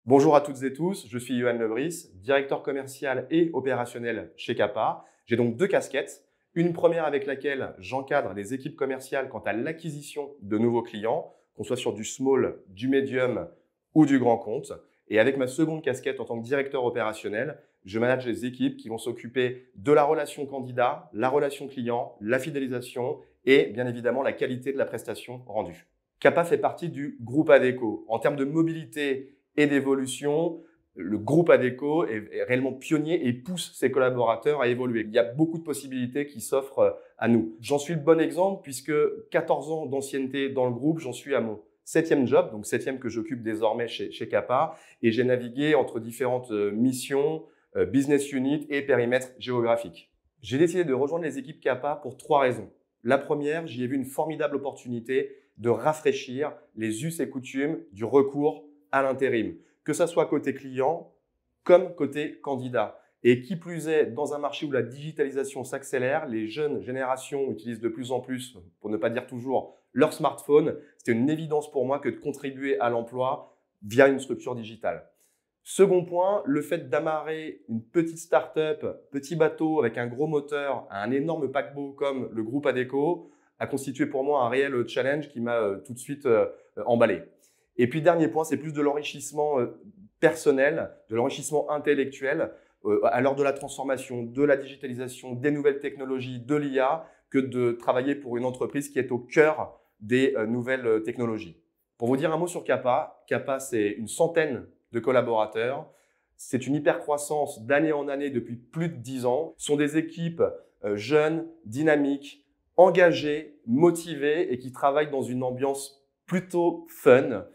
Bonjour à toutes et tous, je suis Yoann Lebris, directeur commercial et opérationnel chez Kappa. J'ai donc deux casquettes. Une première avec laquelle j'encadre les équipes commerciales quant à l'acquisition de nouveaux clients, qu'on soit sur du small, du medium ou du grand compte. Et avec ma seconde casquette en tant que directeur opérationnel, je manage les équipes qui vont s'occuper de la relation candidat, la relation client, la fidélisation et bien évidemment la qualité de la prestation rendue. Kappa fait partie du groupe Adecco. En termes de mobilité et d'évolution, le groupe Adecco est réellement pionnier et pousse ses collaborateurs à évoluer. Il y a beaucoup de possibilités qui s'offrent à nous. J'en suis le bon exemple puisque 14 ans d'ancienneté dans le groupe, j'en suis à mon 7e job, donc 7e que j'occupe désormais chez Kappa, et j'ai navigué entre différentes missions, business unit et périmètres géographiques. J'ai décidé de rejoindre les équipes Kappa pour 3 raisons. La première, j'y ai vu une formidable opportunité de rafraîchir les us et coutumes du recours à l'intérim, que ça soit côté client comme côté candidat. Et qui plus est, dans un marché où la digitalisation s'accélère, les jeunes générations utilisent de plus en plus, pour ne pas dire toujours, leur smartphone. C'était une évidence pour moi que de contribuer à l'emploi via une structure digitale. Second point, le fait d'amarrer une petite start-up, petit bateau avec un gros moteur à un énorme paquebot comme le groupe Adecco a constitué pour moi un réel challenge qui m'a tout de suite emballé. Et puis dernier point, c'est plus de l'enrichissement personnel, de l'enrichissement intellectuel à l'heure de la transformation, de la digitalisation, des nouvelles technologies, de l'IA, que de travailler pour une entreprise qui est au cœur des nouvelles technologies. Pour vous dire un mot sur Kappa, Kappa c'est une centaine de collaborateurs. C'est une hypercroissance d'année en année depuis plus de 10 ans. Ce sont des équipes jeunes, dynamiques, engagées, motivées et qui travaillent dans une ambiance plutôt fun.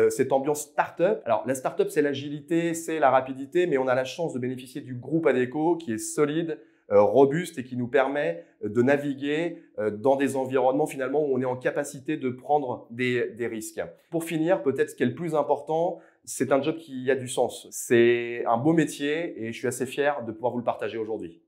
Cette ambiance start-up. Alors, la start-up, c'est l'agilité, c'est la rapidité, mais on a la chance de bénéficier du groupe Adecco qui est solide, robuste et qui nous permet de naviguer dans des environnements finalement où on est en capacité de prendre des risques. Pour finir, peut-être ce qui est le plus important, c'est un job qui a du sens. C'est un beau métier et je suis assez fier de pouvoir vous le partager aujourd'hui.